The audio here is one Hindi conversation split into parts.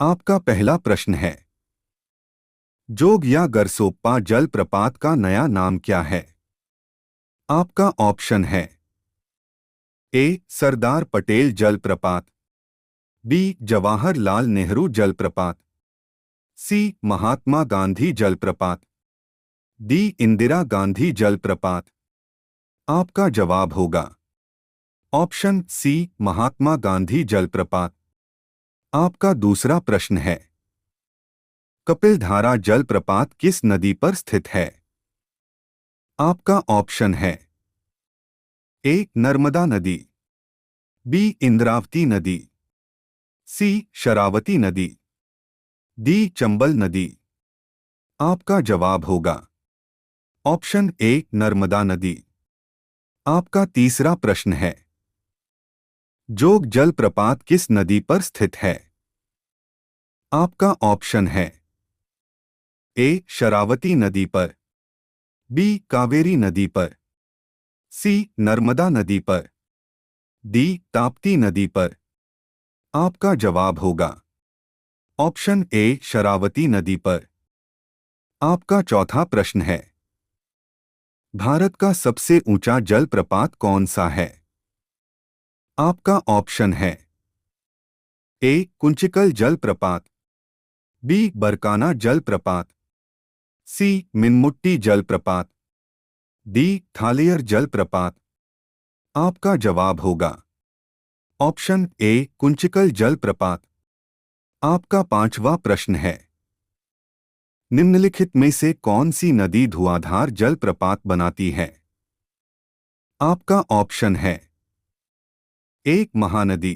आपका पहला प्रश्न है, जोग या गरसोप्पा जलप्रपात का नया नाम क्या है? आपका ऑप्शन है ए सरदार पटेल जलप्रपात, बी जवाहरलाल नेहरू जलप्रपात, सी महात्मा गांधी जलप्रपात, डी इंदिरा गांधी जलप्रपात। आपका जवाब होगा ऑप्शन सी महात्मा गांधी जलप्रपात। आपका दूसरा प्रश्न है, कपिलधारा जलप्रपात किस नदी पर स्थित है? आपका ऑप्शन है ए नर्मदा नदी, बी इंद्रावती नदी, सी शरावती नदी, डी चंबल नदी। आपका जवाब होगा ऑप्शन ए नर्मदा नदी। आपका तीसरा प्रश्न है, जोग जलप्रपात किस नदी पर स्थित है? आपका ऑप्शन है ए शरावती नदी पर, बी कावेरी नदी पर, सी नर्मदा नदी पर, डी ताप्ती नदी पर। आपका जवाब होगा ऑप्शन ए शरावती नदी पर। आपका चौथा प्रश्न है, भारत का सबसे ऊंचा जलप्रपात कौन सा है? आपका ऑप्शन है ए कुंचिकल जलप्रपात, बी बरकाना जलप्रपात, सी मिनमुट्टी जलप्रपात, डी थालियर जलप्रपात। आपका जवाब होगा ऑप्शन ए कुंचिकल जलप्रपात। आपका पांचवा प्रश्न है, निम्नलिखित में से कौन सी नदी धुआंधार जलप्रपात बनाती है? आपका ऑप्शन है ए महानदी,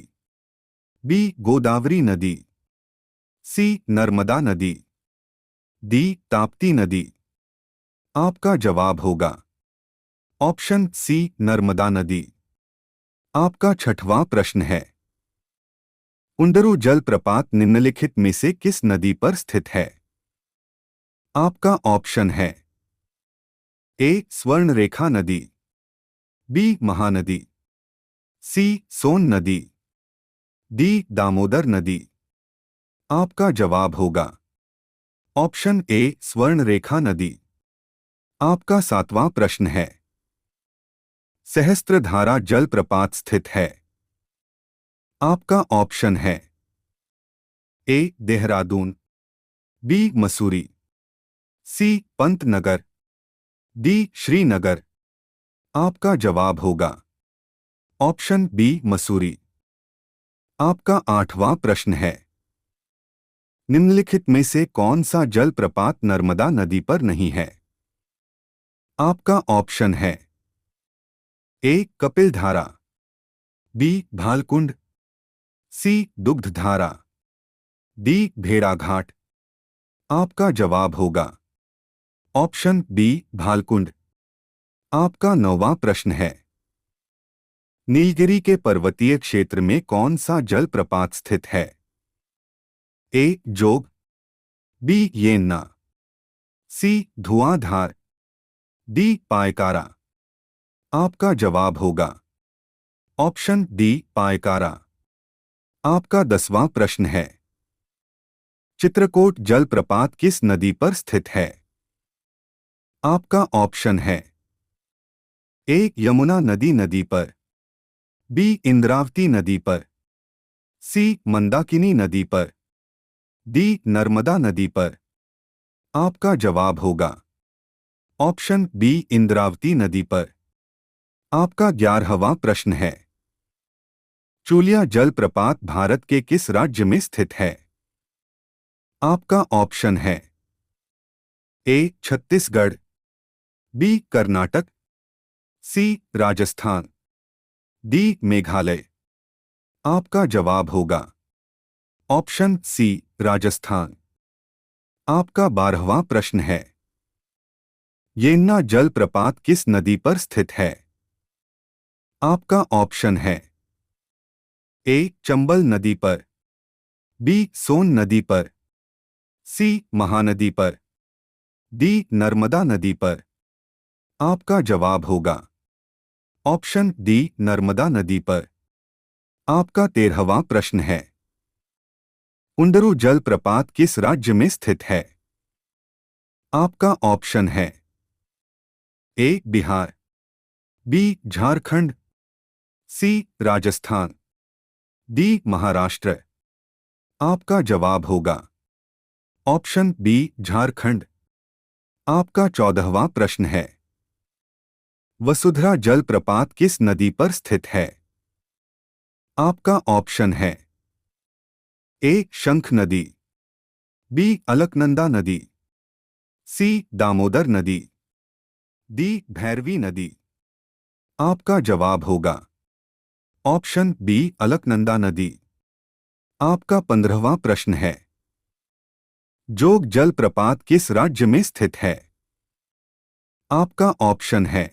बी गोदावरी नदी, सी नर्मदा नदी, डी ताप्ती नदी। आपका जवाब होगा ऑप्शन सी नर्मदा नदी। आपका छठवां प्रश्न है, उंडरू जलप्रपात निम्नलिखित में से किस नदी पर स्थित है? आपका ऑप्शन है ए स्वर्णरेखा नदी, बी महानदी, सी सोन नदी, डी दामोदर नदी। आपका जवाब होगा ऑप्शन ए स्वर्णरेखा नदी। आपका सातवां प्रश्न है, सहस्त्रधारा जलप्रपात स्थित है? आपका ऑप्शन है ए देहरादून, बी मसूरी, सी पंतनगर, डी श्रीनगर। आपका जवाब होगा ऑप्शन बी मसूरी। आपका आठवां प्रश्न है, निम्नलिखित में से कौन सा जलप्रपात नर्मदा नदी पर नहीं है? आपका ऑप्शन है ए कपिलधारा, बी भालकुंड, सी दुग्धधारा, डी भेड़ाघाट। आपका जवाब होगा ऑप्शन बी भालकुंड। आपका नौवां प्रश्न है, नीलगिरी के पर्वतीय क्षेत्र में कौन सा जलप्रपात स्थित है? ए जोग, बी येन्ना, सी धुआंधार, डी पायकारा। आपका जवाब होगा ऑप्शन डी पायकारा। आपका 10वां प्रश्न है, चित्रकूट जलप्रपात किस नदी पर स्थित है? आपका ऑप्शन है ए यमुना नदी पर, बी इंद्रावती नदी पर, सी मंदाकिनी नदी पर, डी नर्मदा नदी पर। आपका जवाब होगा ऑप्शन बी इंद्रावती नदी पर। आपका 11वां प्रश्न है, चूलिया जलप्रपात भारत के किस राज्य में स्थित है? आपका ऑप्शन है ए छत्तीसगढ़, बी कर्नाटक, सी राजस्थान, डी मेघालय। आपका जवाब होगा ऑप्शन सी राजस्थान। आपका 12वां प्रश्न है, येन्ना जलप्रपात किस नदी पर स्थित है? आपका ऑप्शन है ए चंबल नदी पर, बी सोन नदी पर, सी महानदी पर, डी नर्मदा नदी पर। आपका जवाब होगा ऑप्शन डी नर्मदा नदी पर। आपका 13वां प्रश्न है, कुंडरू जलप्रपात किस राज्य में स्थित है? आपका ऑप्शन है ए बिहार, बी झारखंड, सी राजस्थान, डी महाराष्ट्र। आपका जवाब होगा ऑप्शन बी झारखंड। आपका 14वां प्रश्न है, वसुधरा जलप्रपात किस नदी पर स्थित है? आपका ऑप्शन है ए शंख नदी, बी अलकनंदा नदी, सी दामोदर नदी, डी भैरवी नदी। आपका जवाब होगा ऑप्शन बी अलकनंदा नदी। आपका 15वां प्रश्न है, जोग जलप्रपात किस राज्य में स्थित है? आपका ऑप्शन है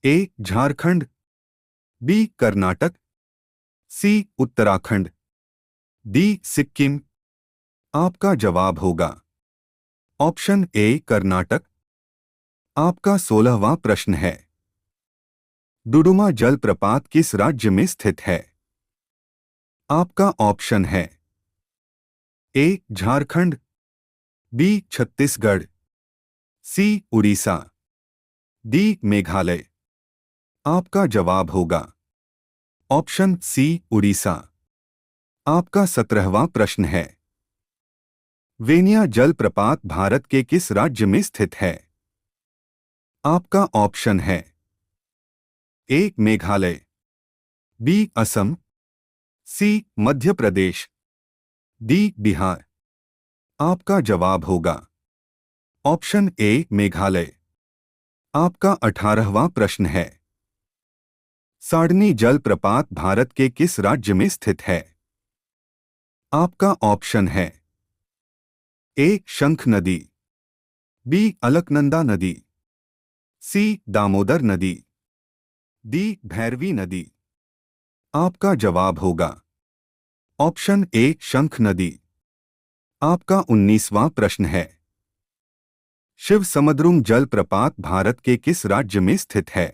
ए झारखंड, बी कर्नाटक, सी उत्तराखंड, डी सिक्किम। आपका जवाब होगा ऑप्शन ए कर्नाटक। आपका 16वां प्रश्न है, डुडुमा जलप्रपात किस राज्य में स्थित है? आपका ऑप्शन है ए झारखंड, बी छत्तीसगढ़, सी उड़ीसा, डी मेघालय। आपका जवाब होगा ऑप्शन सी उड़ीसा। आपका 17वां प्रश्न है, वेनिया जलप्रपात भारत के किस राज्य में स्थित है? आपका ऑप्शन है ए मेघालय, बी असम, सी मध्य प्रदेश, डी बिहार। आपका जवाब होगा ऑप्शन ए मेघालय। आपका 18वां प्रश्न है, साडनी जलप्रपात भारत के किस राज्य में स्थित है? आपका ऑप्शन है ए शंख नदी, बी अलकनंदा नदी, सी दामोदर नदी, डी भैरवी नदी। आपका जवाब होगा ऑप्शन ए शंख नदी। आपका 19वां प्रश्न है, शिव समुद्रुम जलप्रपात भारत के किस राज्य में स्थित है?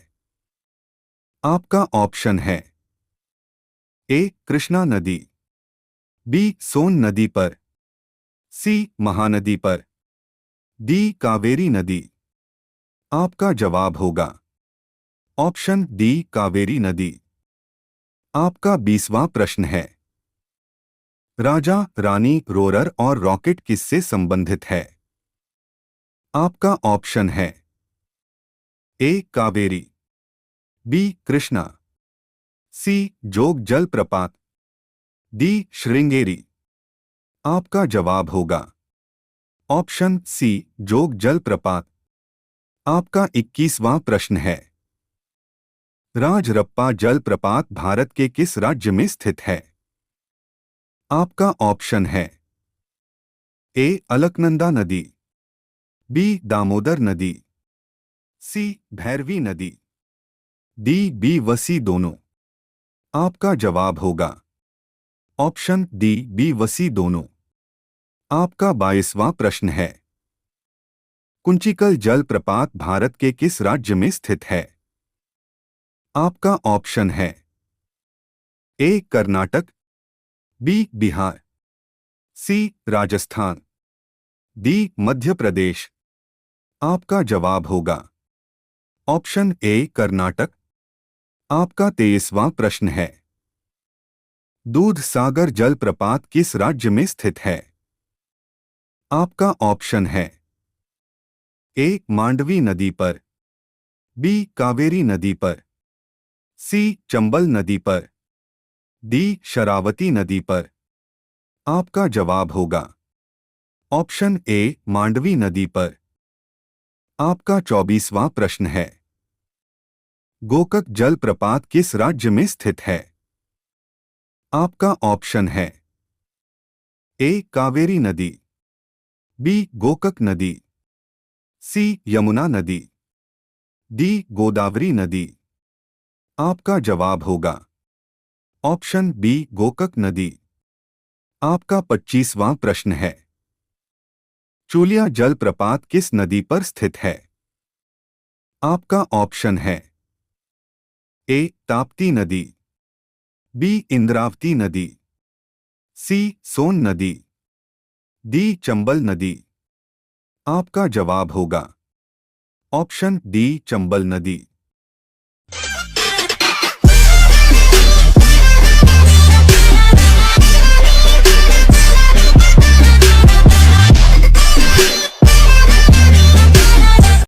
आपका ऑप्शन है ए कृष्णा नदी, बी सोन नदी पर, सी महानदी पर, डी कावेरी नदी। आपका जवाब होगा ऑप्शन डी कावेरी नदी। आपका 20वां प्रश्न है, राजा रानी रोरर और रॉकेट किससे संबंधित है? आपका ऑप्शन है ए कावेरी, बी कृष्णा, सी जोग जलप्रपात, डी श्रृंगेरी। आपका जवाब होगा ऑप्शन सी जोग जलप्रपात। आपका 21वां प्रश्न है, राजरप्पा जलप्रपात भारत के किस राज्य में स्थित है? आपका ऑप्शन है ए अलकनंदा नदी, बी दामोदर नदी, सी भैरवी नदी, डी बी वसी दोनों। आपका जवाब होगा ऑप्शन डी बी वसी दोनों। आपका 22वां प्रश्न है, कुंचिकल जलप्रपात भारत के किस राज्य में स्थित है? आपका ऑप्शन है ए कर्नाटक, बी बिहार, सी राजस्थान, डी मध्य प्रदेश। आपका जवाब होगा ऑप्शन ए कर्नाटक। आपका 23वां प्रश्न है, दूध सागर जलप्रपात किस राज्य में स्थित है? आपका ऑप्शन है ए मांडवी नदी पर, बी कावेरी नदी पर, सी चंबल नदी पर, डी शरावती नदी पर। आपका जवाब होगा ऑप्शन ए मांडवी नदी पर। आपका 24वां प्रश्न है, गोकक जलप्रपात किस राज्य में स्थित है? आपका ऑप्शन है ए कावेरी नदी, बी गोकक नदी, सी यमुना नदी, डी गोदावरी नदी। आपका जवाब होगा ऑप्शन बी गोकक नदी। आपका 25वां प्रश्न है, चूलिया जलप्रपात किस नदी पर स्थित है? आपका ऑप्शन है ए ताप्ती नदी, बी इंद्रावती नदी, सी सोन नदी, डी चंबल नदी। आपका जवाब होगा ऑप्शन डी चंबल नदी।